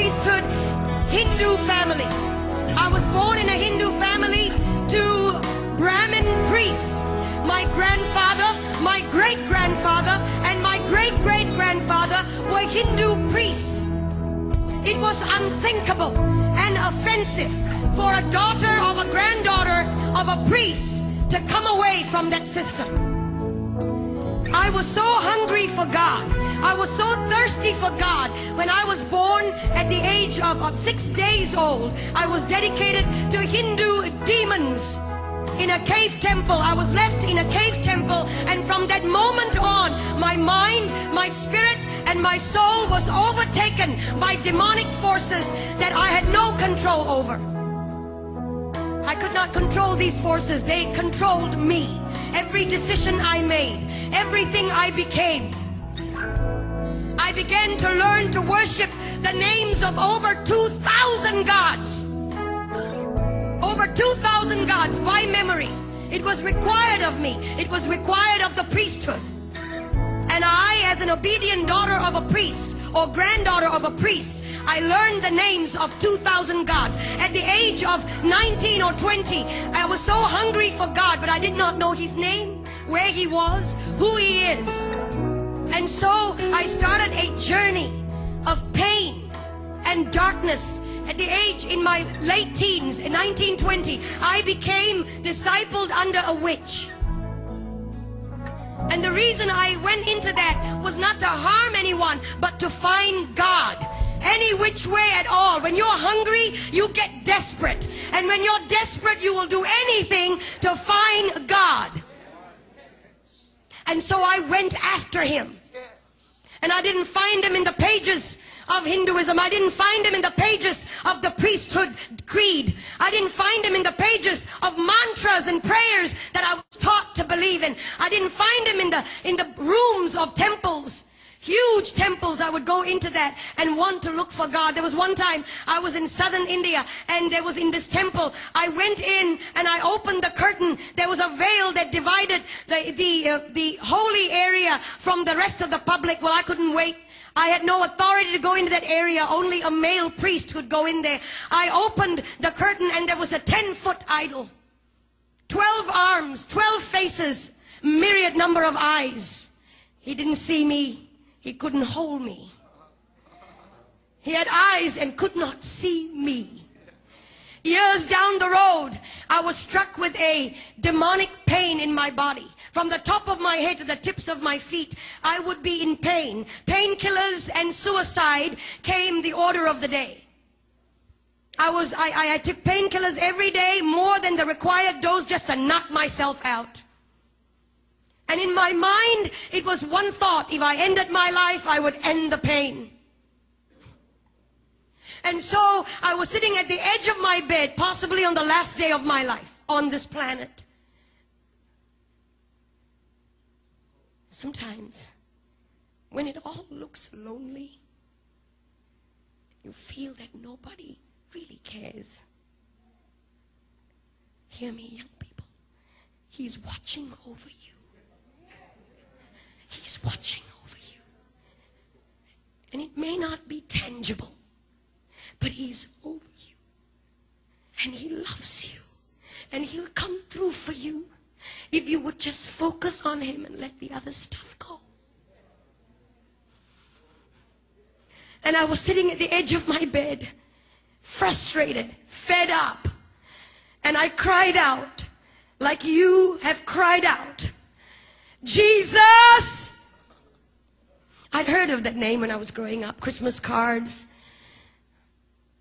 priesthood Hindu family. I was born in a Hindu family to Brahmin priests. My grandfather, my great-grandfather, and my great-great-grandfather were Hindu priests. It was unthinkable and offensive for a daughter of a granddaughter of a priest to come away from that system. I was so hungry for God. I was so thirsty for God. When I was born at the age of 6 days old, I was dedicated to Hindu demons in a cave temple. I was left in a cave temple, and from that moment on, my mind, my spirit, and my soul was overtaken by demonic forces that I had no control over. I could not control these forces. They controlled me. Every decision I made, everything I became. I began to learn to worship the names of over 2,000 gods. Over 2,000 gods by memory. It was required of me. It was required of the priesthood. And I, as an obedient daughter of a priest or granddaughter of a priest, I learned the names of 2,000 gods. At the age of 19 or 20, I was so hungry for God, but I did not know His name, where He was, who He is. And so I started a journey of pain and darkness. At the age, in my late teens, in 1920, I became discipled under a witch. And the reason I went into that was not to harm anyone, but to find God. Any which way at all. When you're hungry, you get desperate. And when you're desperate, you will do anything to find God. And so I went after Him. And I didn't find Him in the pages of Hinduism. I didn't find Him in the pages of the priesthood creed. I didn't find Him in the pages of mantras and prayers that I was taught to believe in. I didn't find Him in the rooms of temples. Huge temples. I would go into that and want to look for God. There was one time I was in southern India, and there was in this temple. I went in and I opened the curtain. There was a veil that divided the holy area from the rest of the public. Well, I couldn't wait. I had no authority to go into that area. Only a male priest could go in there. I opened the curtain, and there was a 10-foot idol. 12 arms, 12 faces, myriad number of eyes. He didn't see me. He couldn't hold me. He had eyes and could not see me. Years down the road, I was struck with a demonic pain in my body. From the top of my head to the tips of my feet, I would be in pain. Painkillers and suicide came the order of the day. I took painkillers every day, more than the required dose, just to knock myself out. And in my mind, it was one thought: if I ended my life, I would end the pain. And so I was sitting at the edge of my bed, possibly on the last day of my life on this planet. Sometimes, when it all looks lonely, you feel that nobody really cares. Hear me, young people. He's watching over you. He's watching over you. And it may not be tangible, but He's over you. And He loves you. And He'll come through for you if you would just focus on Him and let the other stuff go. And I was sitting at the edge of my bed, frustrated, fed up. And I cried out like you have cried out, Jesus! I'd heard of that name when I was growing up. Christmas cards.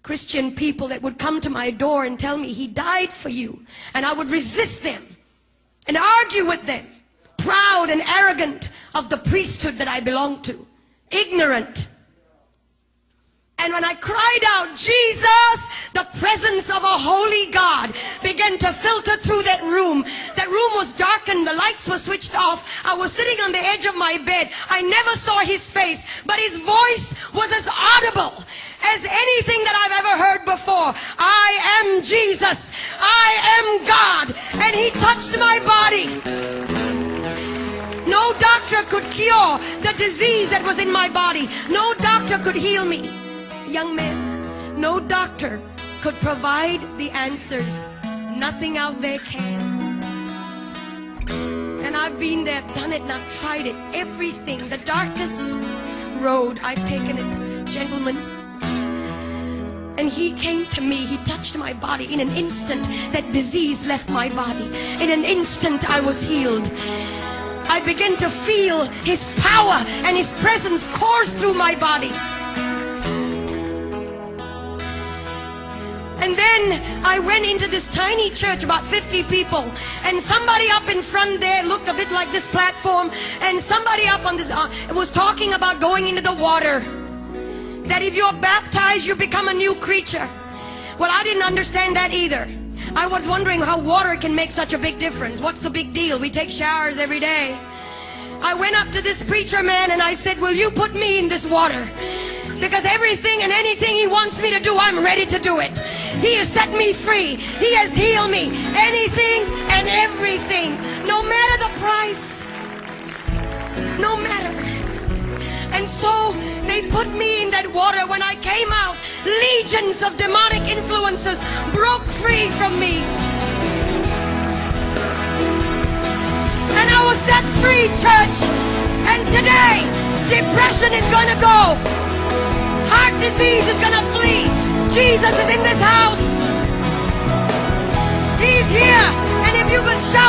Christian people that would come to my door and tell me He died for you. And I would resist them and argue with them. Proud and arrogant of the priesthood that I belonged to. Ignorant. And when I cried out, Jesus, the presence of a holy God began to filter through that room. That room was darkened. The lights were switched off. I was sitting on the edge of my bed. I never saw His face, but His voice was as audible as anything that I've ever heard before. I am Jesus. I am God. And He touched my body. No doctor could cure the disease that was in my body. No doctor could heal me. Young man, No doctor could provide the answers. Nothing out there can. And I've been there, done it, and I've tried it. Everything, the darkest road, I've taken it. Gentlemen, and he came to me, he touched my body. In an instant, that disease left my body. In an instant, I was healed. I began to feel his power and his presence course through my body. And then I went into this tiny church, about 50 people, and somebody up in front there looked a bit like this platform, and somebody up on this was talking about going into the water. That if you're baptized, you become a new creature. Well, I didn't understand that either. I was wondering how water can make such a big difference. What's the big deal? We take showers every day. I went up to this preacher man and I said, will you put me in this water? Because everything and anything he wants me to do, I'm ready to do it. He has set me free. He has healed me. Anything and everything. No matter the price. No matter. And so they put me in that water. When I came out, legions of demonic influences broke free from me. And I was set free, church. And today, depression is going to go. Heart disease is going to flee. Jesus is in this house. He's here. And if you will shout.